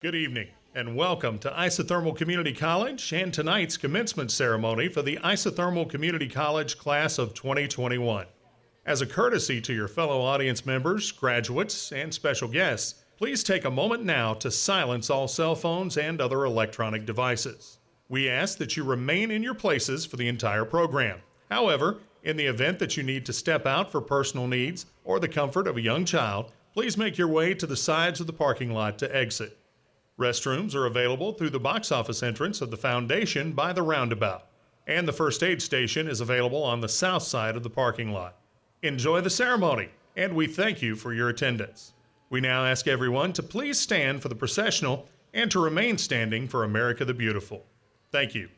Good evening, and welcome to Isothermal Community College and tonight's commencement ceremony for the Isothermal Community College class of 2021. As a courtesy to your fellow audience members, graduates, and special guests, please take a moment now to silence all cell phones and other electronic devices. We ask that you remain in your places for the entire program. However, in the event that you need to step out for personal needs or the comfort of a young child, please make your way to the sides of the parking lot to exit. Restrooms are available through the box office entrance of the foundation by the roundabout, and the first aid station is available on the south side of the parking lot. Enjoy the ceremony, and we thank you for your attendance. We now ask everyone to please stand for the processional and to remain standing for America the Beautiful. Thank you.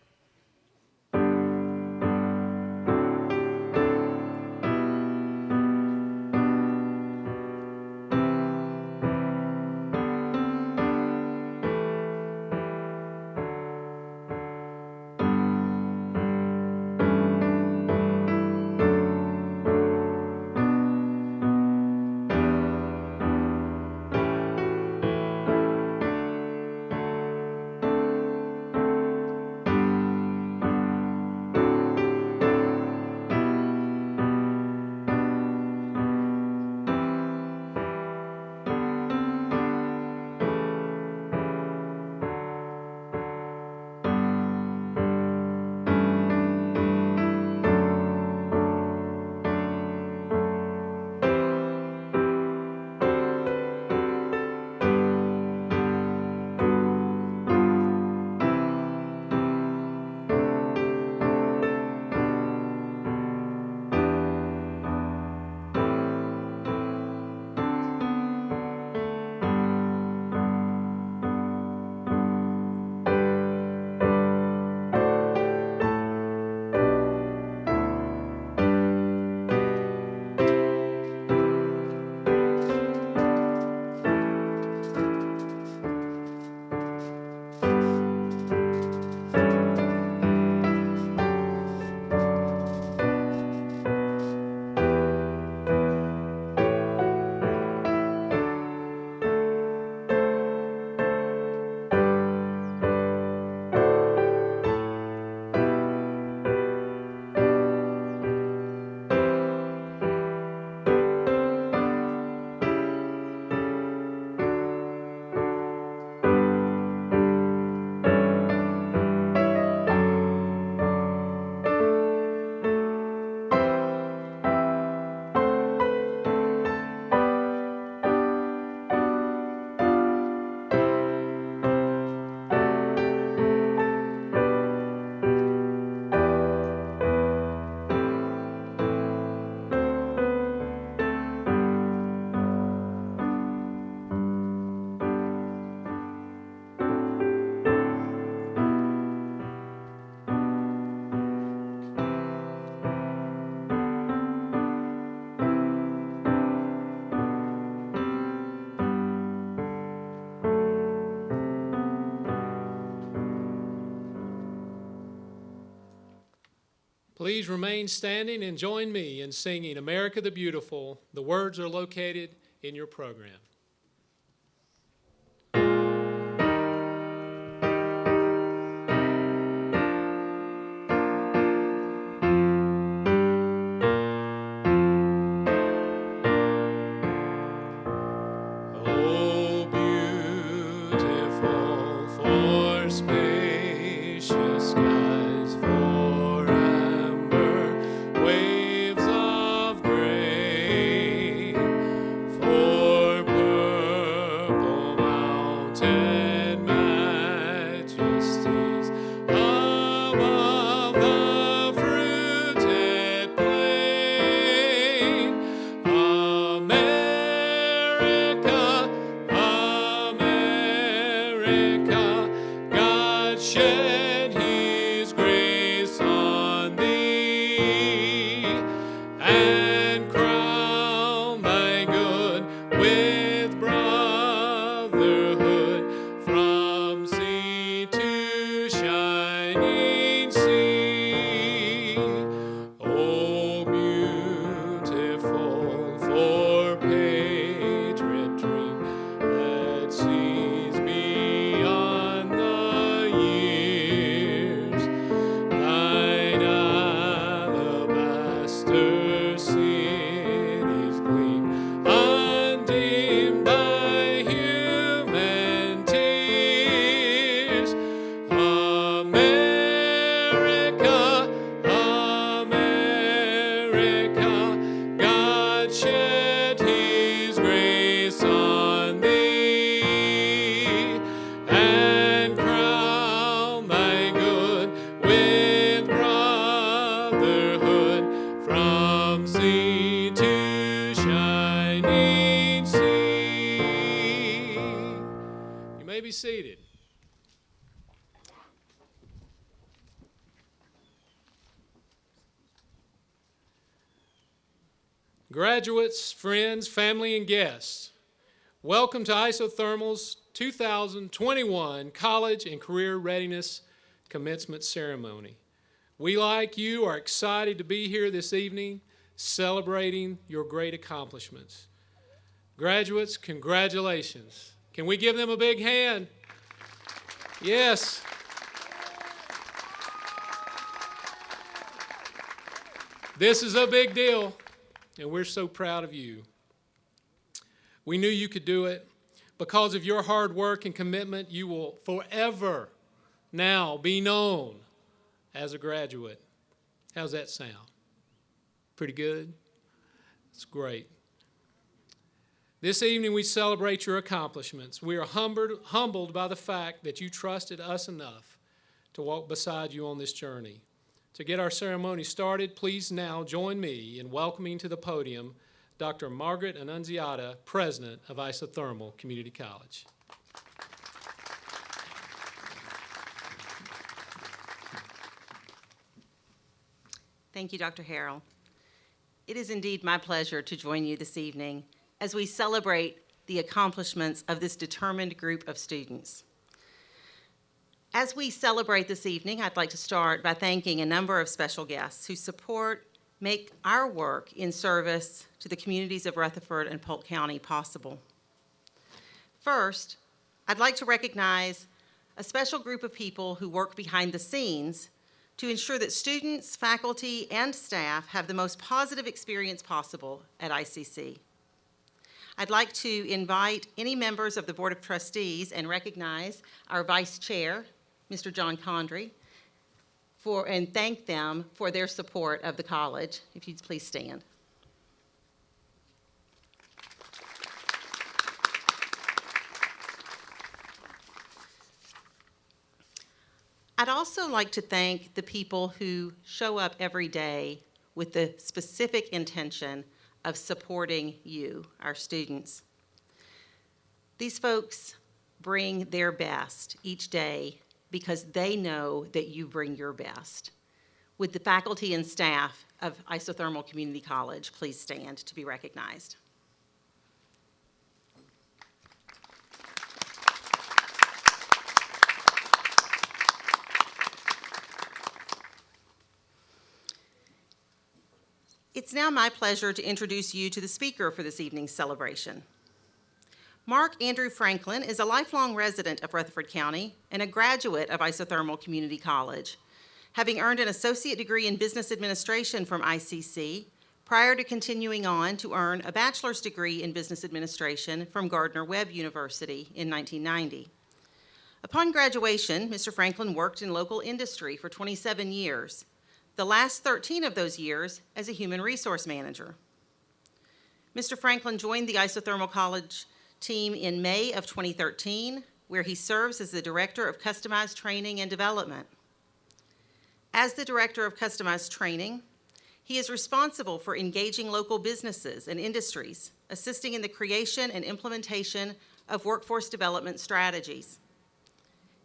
Please remain standing and join me in singing America the Beautiful. The words are located in your program. Oh, beautiful for spacious skies, for waves of gray, for purple mountain majesties, above the fruited plain. America, America, God shed His grace on thee, and crown thy good with brotherhood from sea to shining sea. Oh, beautiful for patriot dream that sees me seated. Graduates, friends, family, and guests, welcome to Isothermal's 2021 College and Career Readiness Commencement Ceremony. We, like you, are excited to be here this evening celebrating your great accomplishments. Graduates, congratulations. Can we give them a big hand? Yes. This is a big deal, and we're so proud of you. We knew you could do it. Because of your hard work and commitment, you will forever now be known as a graduate. How's that sound? Pretty good? That's great. This evening we celebrate your accomplishments. We are humbled by the fact that you trusted us enough to walk beside you on this journey. To get our ceremony started, please now join me in welcoming to the podium Dr. Margaret Annunziata, President of Isothermal Community College. Thank you, Dr. Harrell. It is indeed my pleasure to join you this evening as we celebrate the accomplishments of this determined group of students. As we celebrate this evening, I'd like to start by thanking a number of special guests who make our work in service to the communities of Rutherford and Polk County possible. First, I'd like to recognize a special group of people who work behind the scenes to ensure that students, faculty, and staff have the most positive experience possible at ICC. I'd like to invite any members of the Board of Trustees and recognize our Vice Chair, Mr. John Condry, and thank them for their support of the college. If you'd please stand. I'd also like to thank the people who show up every day with the specific intention of supporting you, our students. These folks bring their best each day because they know that you bring your best. Would the faculty and staff of Isothermal Community College please stand to be recognized? It's now my pleasure to introduce you to the speaker for this evening's celebration. Mark Andrew Franklin is a lifelong resident of Rutherford County and a graduate of Isothermal Community College, having earned an associate degree in business administration from ICC prior to continuing on to earn a bachelor's degree in business administration from Gardner-Webb University in 1990. Upon graduation, Mr. Franklin worked in local industry for 27 years, the last 13 of those years as a human resource manager. Mr. Franklin joined the Isothermal College team in May of 2013, where he serves as the Director of Customized Training and Development. As the Director of Customized Training, he is responsible for engaging local businesses and industries, assisting in the creation and implementation of workforce development strategies.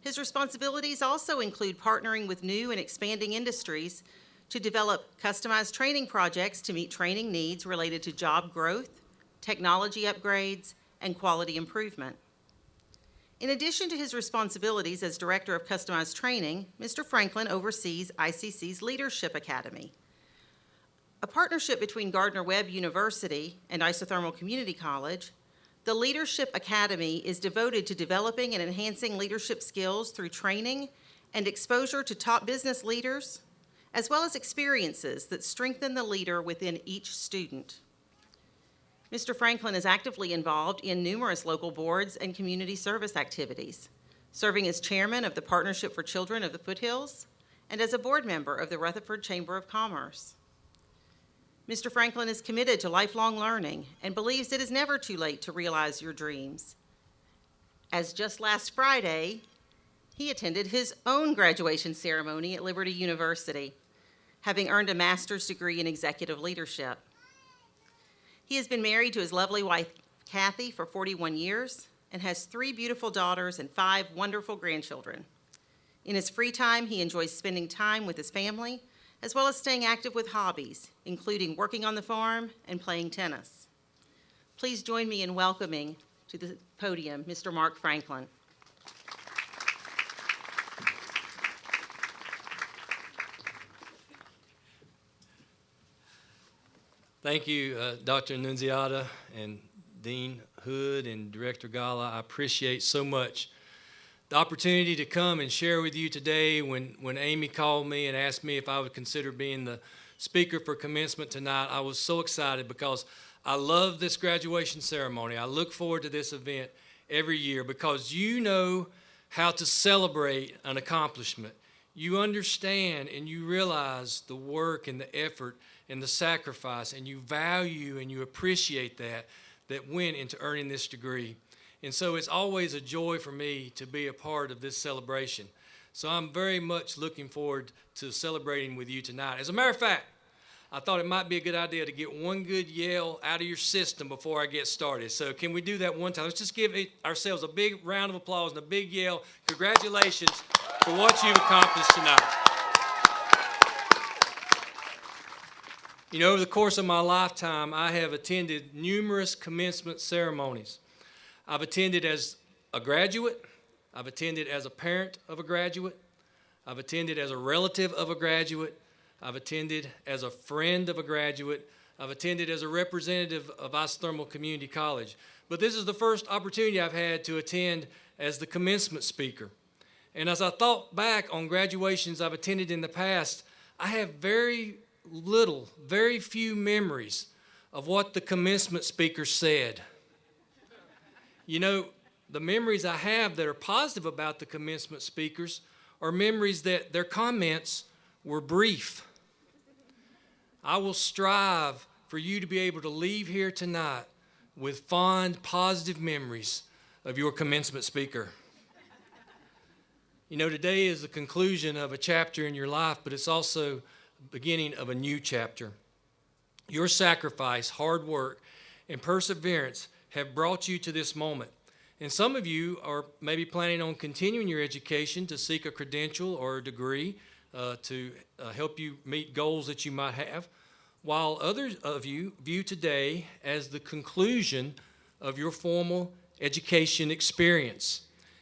His responsibilities also include partnering with new and expanding industries to develop customized training projects to meet training needs related to job growth, technology upgrades, and quality improvement. In addition to his responsibilities as Director of Customized Training, Mr. Franklin oversees ICC's Leadership Academy, a partnership between Gardner-Webb University and Isothermal Community College. The Leadership Academy is devoted to developing and enhancing leadership skills through training and exposure to top business leaders, as well as experiences that strengthen the leader within each student. Mr. Franklin is actively involved in numerous local boards and community service activities, serving as chairman of the Partnership for Children of the Foothills and as a board member of the Rutherford Chamber of Commerce. Mr. Franklin is committed to lifelong learning and believes it is never too late to realize your dreams. As just last Friday, he attended his own graduation ceremony at Liberty University, having earned a master's degree in executive leadership. He has been married to his lovely wife, Kathy, for 41 years, and has 3 beautiful daughters and 5 wonderful grandchildren. In his free time, he enjoys spending time with his family, as well as staying active with hobbies, including working on the farm and playing tennis. Please join me in welcoming to the podium Mr. Mark Franklin. Thank you, Dr. Annunziata and Dean Hood and Director Gala. I appreciate so much the opportunity to come and share with you today. When Amy called me and asked me if I would consider being the speaker for commencement tonight, I was so excited because I love this graduation ceremony. I look forward to this event every year because you know how to celebrate an accomplishment. You understand and you realize the work and the effort and the sacrifice, and you value and you appreciate that went into earning this degree. And so it's always a joy for me to be a part of this celebration. So I'm very much looking forward to celebrating with you tonight. As a matter of fact, I thought it might be a good idea to get one good yell out of your system before I get started. So can we do that one time? Let's just give ourselves a big round of applause and a big yell. Congratulations for what you've accomplished tonight. You know, over the course of my lifetime, I have attended numerous commencement ceremonies. I've attended as a graduate. I've attended as a parent of a graduate. I've attended as a relative of a graduate. I've attended as a friend of a graduate. I've attended as a representative of Isothermal Community College. But this is the first opportunity I've had to attend as the commencement speaker. And as I thought back on graduations I've attended in the past, I have very few memories of what the commencement speaker said. You know, the memories I have that are positive about the commencement speakers are memories that their comments were brief. I will strive for you to be able to leave here tonight with fond, positive memories of your commencement speaker. You know, today is the conclusion of a chapter in your life, but it's also beginning of a new chapter. Your sacrifice, hard work, and perseverance have brought you to this moment. And some of you are maybe planning on continuing your education to seek a credential or a degree to help you meet goals that you might have, while others of you view today as the conclusion of your formal education experience.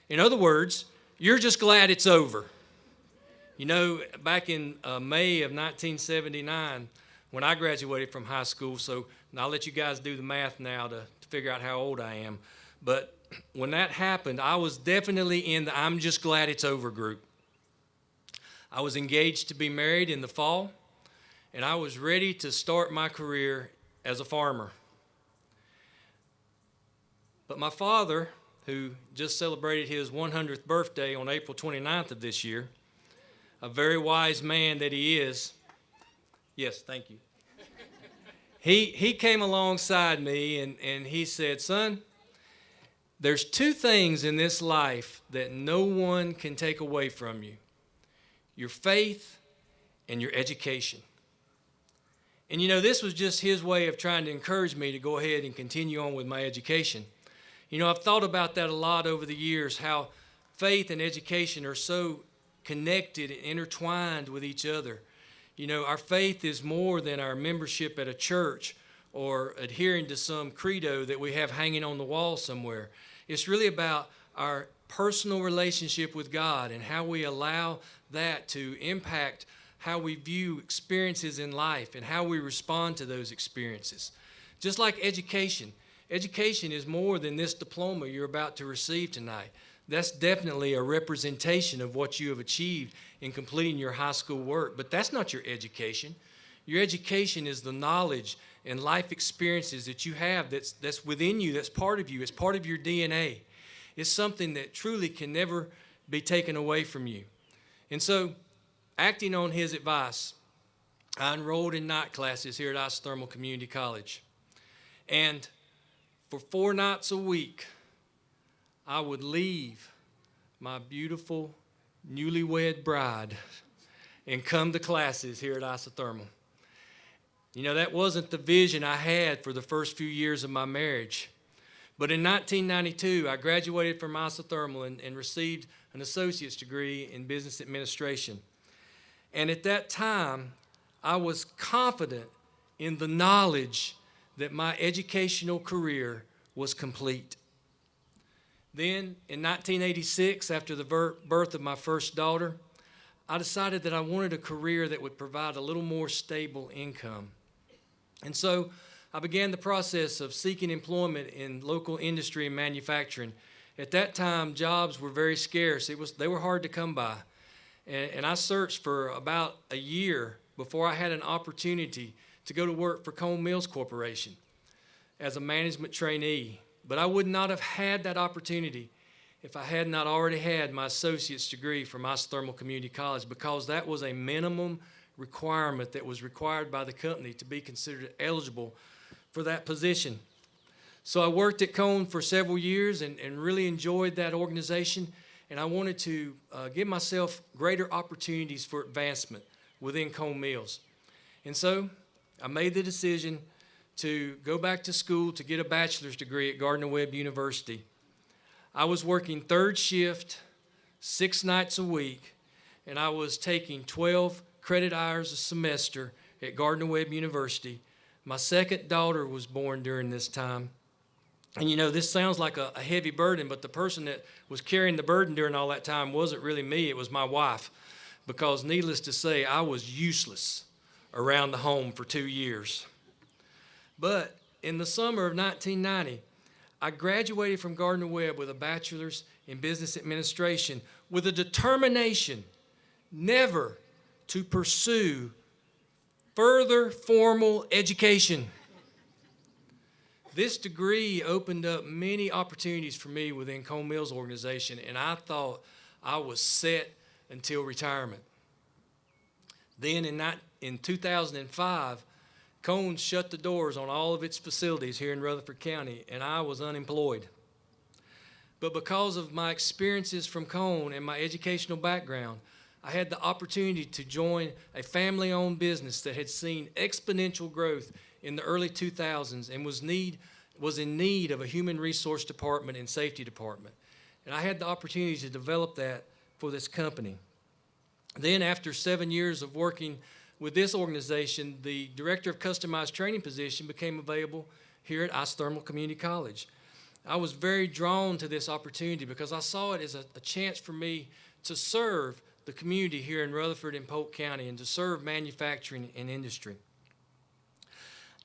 In other words, you're just glad it's over. You know, back in May of 1979, when I graduated from high school, so I'll let you guys do the math now to figure out how old I am, but when that happened, I was definitely in the I'm just glad it's over group. I was engaged to be married in the fall, and I was ready to start my career as a farmer. But my father, who just celebrated his 100th birthday on April 29th of this year, a very wise man that he is. Yes, thank you. He came alongside me and he said, son, there's 2 things in this life that no one can take away from you: your faith and your education. And you know, this was just his way of trying to encourage me to go ahead and continue on with my education. You know, I've thought about that a lot over the years, how faith and education are so connected and intertwined with each other. You know, our faith is more than our membership at a church or adhering to some credo that we have hanging on the wall somewhere. It's really about our personal relationship with God and how we allow that to impact how we view experiences in life and how we respond to those experiences. Just like education. Education is more than this diploma you're about to receive tonight. That's definitely a representation of what you have achieved in completing your high school work. But that's not your education. Your education is the knowledge and life experiences that you have that's within you, that's part of you. It's part of your DNA. It's something that truly can never be taken away from you. And so, acting on his advice, I enrolled in night classes here at Isothermal Community College. And for 4 nights a week, I would leave my beautiful newlywed bride and come to classes here at Isothermal. You know, that wasn't the vision I had for the first few years of my marriage. But in 1992, I graduated from isothermal and received an associate's degree in business administration. And at that time, I was confident in the knowledge that my educational career was complete. Then, in 1986, after the birth of my first daughter, I decided that I wanted a career that would provide a little more stable income. And so I began the process of seeking employment in local industry and manufacturing. At that time, jobs were very scarce. They were hard to come by. And I searched for about a year before I had an opportunity to go to work for Cone Mills Corporation as a management trainee. But I would not have had that opportunity if I had not already had my associate's degree from Isothermal Community College, because that was a minimum requirement that was required by the company to be considered eligible for that position. So I worked at Cone for several years and really enjoyed that organization, and I wanted to give myself greater opportunities for advancement within Cone Mills. And so I made the decision to go back to school to get a bachelor's degree at Gardner-Webb University. I was working third shift, 6 nights a week, and I was taking 12 credit hours a semester at Gardner-Webb University. My second daughter was born during this time. And you know, this sounds like a heavy burden, but the person that was carrying the burden during all that time wasn't really me, it was my wife. Because needless to say, I was useless around the home for 2 years. But in the summer of 1990, I graduated from Gardner-Webb with a bachelor's in business administration with a determination never to pursue further formal education. This degree opened up many opportunities for me within Cone Mills organization, and I thought I was set until retirement. Then in 2005, Cone shut the doors on all of its facilities here in Rutherford County, and I was unemployed. But because of my experiences from Cone and my educational background, I had the opportunity to join a family-owned business that had seen exponential growth in the early 2000s and was in need of a human resource department and safety department. And I had the opportunity to develop that for this company. Then after 7 years of working with this organization, the Director of Customized Training position became available here at Isothermal Community College. I was very drawn to this opportunity because I saw it as a chance for me to serve the community here in Rutherford and Polk County and to serve manufacturing and industry.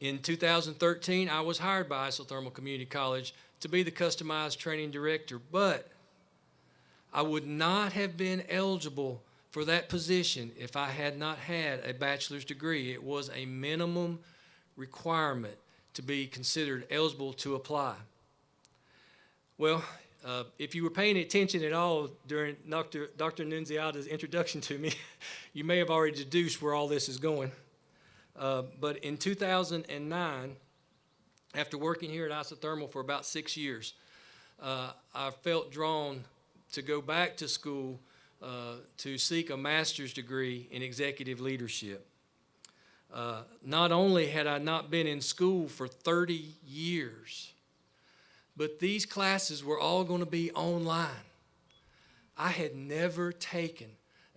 In 2013, I was hired by Isothermal Community College to be the Customized Training Director, but I would not have been eligible for that position if I had not had a bachelor's degree. It was a minimum requirement to be considered eligible to apply. Well, if you were paying attention at all during Dr. Nunziata's introduction to me, you may have already deduced where all this is going. But in 2009, after working here at Isothermal for about 6 years, I felt drawn to go back to school to seek a master's degree in executive leadership. Not only had I not been in school for 30 years, but these classes were all going to be online. I had never taken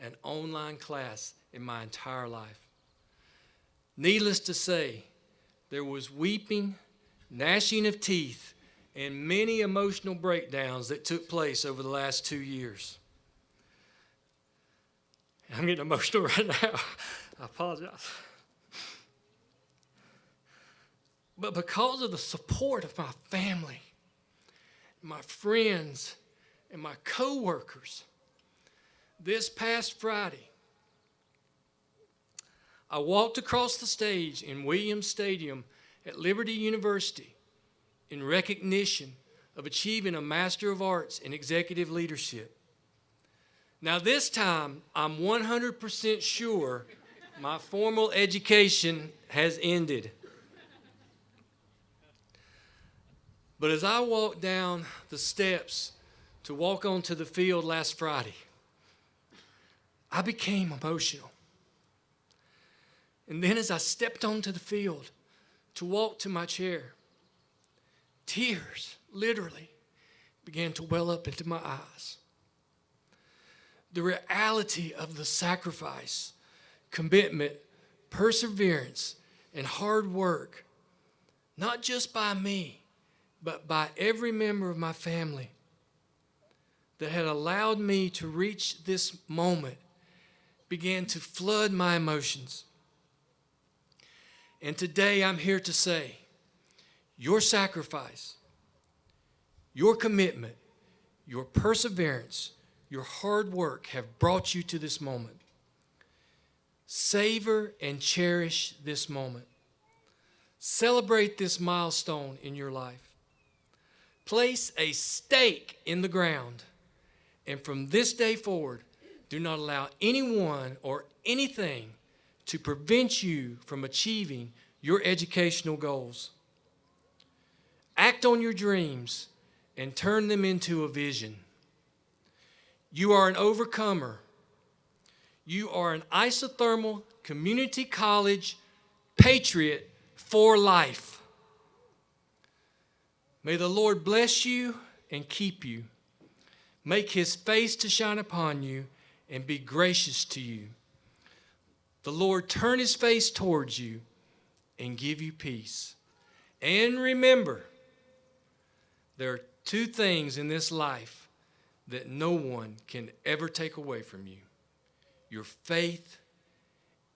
an online class in my entire life. Needless to say, there was weeping, gnashing of teeth, and many emotional breakdowns that took place over the last 2 years. I'm getting emotional right now. I apologize. But because of the support of my family, my friends, and my co-workers, this past Friday, I walked across the stage in Williams Stadium at Liberty University in recognition of achieving a Master of Arts in Executive Leadership. Now this time, I'm 100% sure my formal education has ended. But as I walked down the steps to walk onto the field last Friday, I became emotional. And then as I stepped onto the field to walk to my chair, tears literally began to well up into my eyes. The reality of the sacrifice, commitment, perseverance, and hard work, not just by me, but by every member of my family, that had allowed me to reach this moment, began to flood my emotions. And today I'm here to say, your sacrifice, your commitment, your perseverance, your hard work have brought you to this moment. Savor and cherish this moment. Celebrate this milestone in your life. Place a stake in the ground, and from this day forward, do not allow anyone or anything to prevent you from achieving your educational goals. Act on your dreams and turn them into a vision. You are an overcomer. You are an isothermal community college patriot for life. May the Lord bless you and keep you. Make his face to shine upon you and be gracious to you. The Lord turn his face towards you and give you peace. And remember, there are two things in this life that no one can ever take away from you: your faith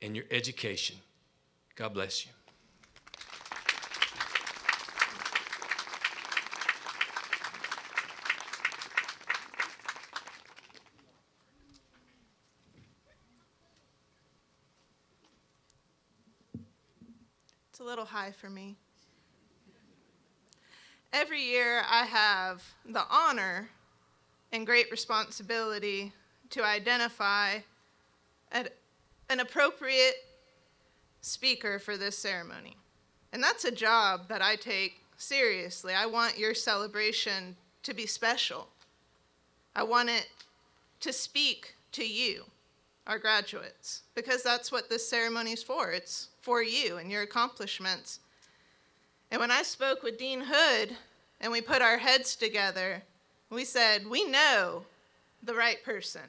and your education. God bless you. It's a little high for me. Every year I have the honor and great responsibility to identify an appropriate speaker for this ceremony. And that's a job that I take seriously. I want your celebration to be special. I want it to speak to you, our graduates, because that's what this ceremony is for. It's for you and your accomplishments. And when I spoke with Dean Hood and we put our heads together, we said, we know the right person.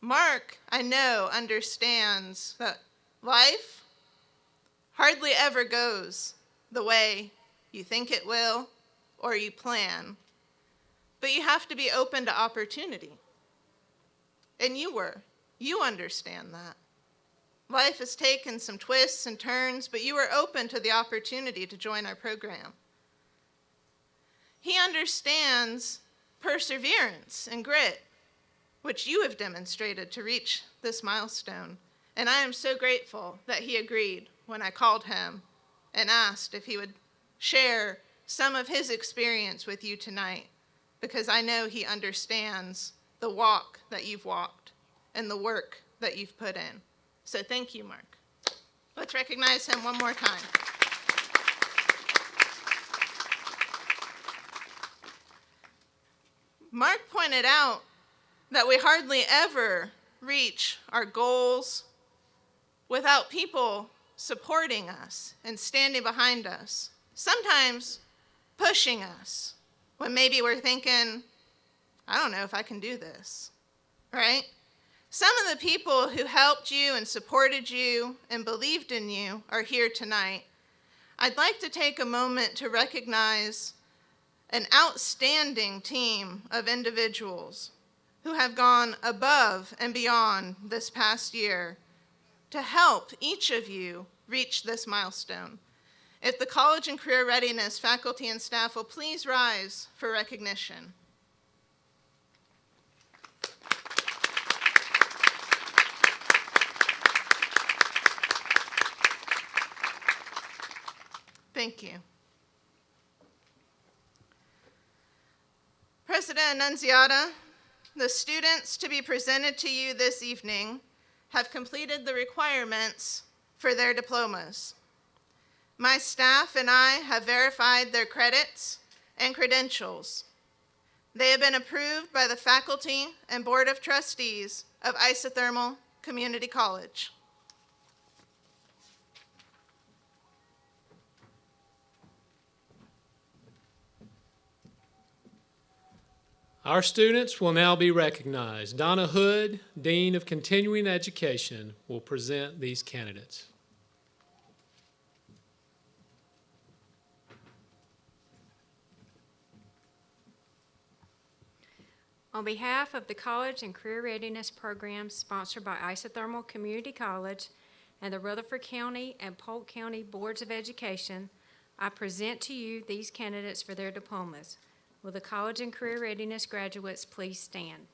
Mark, I know, understands that life hardly ever goes the way you think it will or you plan. But you have to be open to opportunity. And you were. You understand that. Life has taken some twists and turns, but you were open to the opportunity to join our program. He understands perseverance and grit, which you have demonstrated to reach this milestone. And I am so grateful that he agreed when I called him and asked if he would share some of his experience with you tonight, because I know he understands the walk that you've walked and the work that you've put in. So thank you, Mark. Let's recognize him one more time. Mark pointed out that we hardly ever reach our goals without people supporting us and standing behind us, sometimes pushing us when maybe we're thinking, I don't know if I can do this, right? Some of the people who helped you and supported you and believed in you are here tonight. I'd like to take a moment to recognize an outstanding team of individuals who have gone above and beyond this past year to help each of you reach this milestone. If the College and Career Readiness faculty and staff will please rise for recognition. Thank you. President Annunziata, the students to be presented to you this evening have completed the requirements for their diplomas. My staff and I have verified their credits and credentials. They have been approved by the faculty and board of trustees of Isothermal Community College. Our students will now be recognized. Donna Hood, Dean of Continuing Education, will present these candidates. On behalf of the College and Career Readiness programs sponsored by Isothermal Community College and the Rutherford County and Polk County Boards of Education, I present to you these candidates for their diplomas. Will the College and Career Readiness graduates please stand?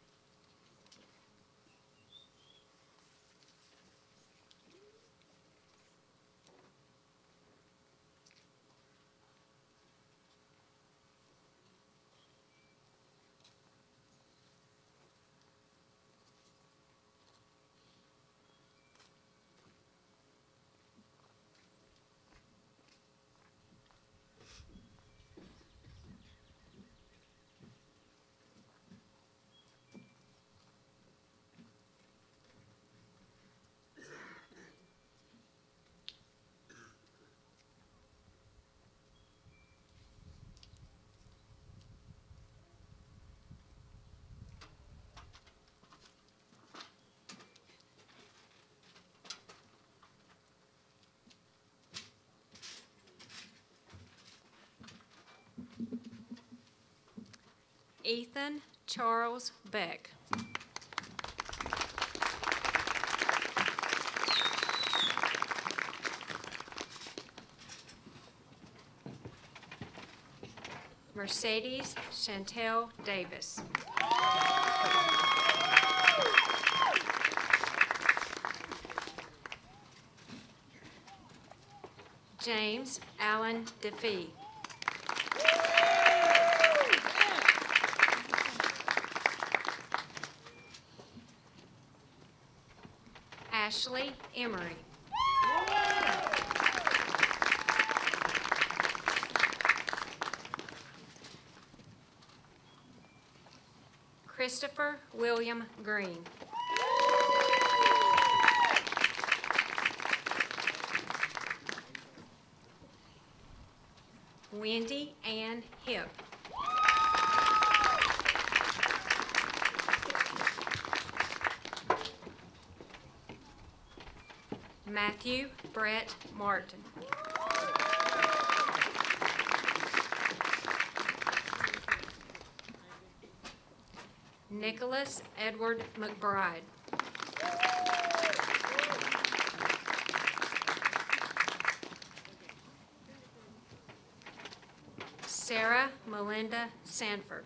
Ethan Charles Beck. Mercedes Chantel Davis. James Allen DeFee. Ashley Emery. Christopher William Green. Wendy Ann Hip. Matthew Brett Martin. Nicholas Edward McBride. Sarah Melinda Sanford.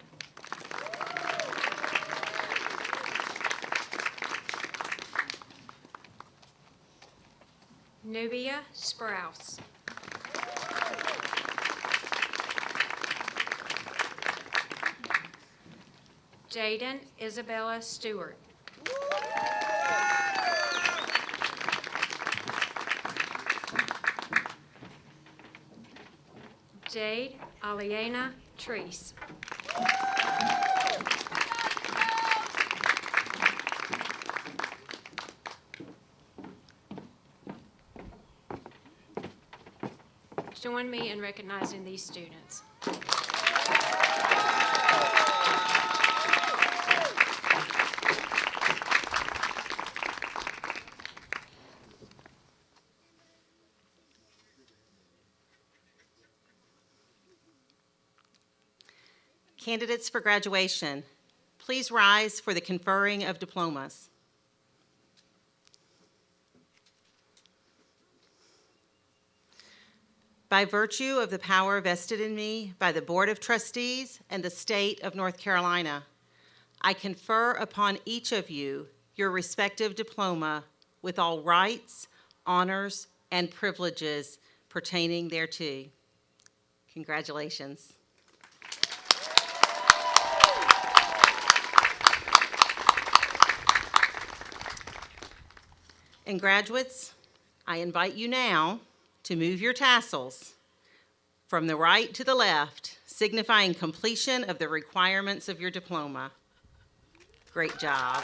Nubia Sprouse. Jaden Isabella Stewart. Jade Aliena Treese. Join me in recognizing these students. Candidates for graduation, please rise for the conferring of diplomas. By virtue of the power vested in me by the Board of Trustees and the State of North Carolina, I confer upon each of you your respective diploma with all rights, honors, and privileges pertaining thereto. Congratulations. And graduates, I invite you now to move your tassels from the right to the left, signifying completion of the requirements of your diploma. Great job.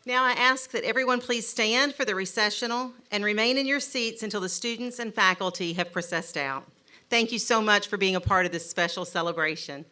Now I ask that everyone please stand for the recessional and remain in your seats until the students and faculty have processed out. Thank you so much for being a part of this special celebration.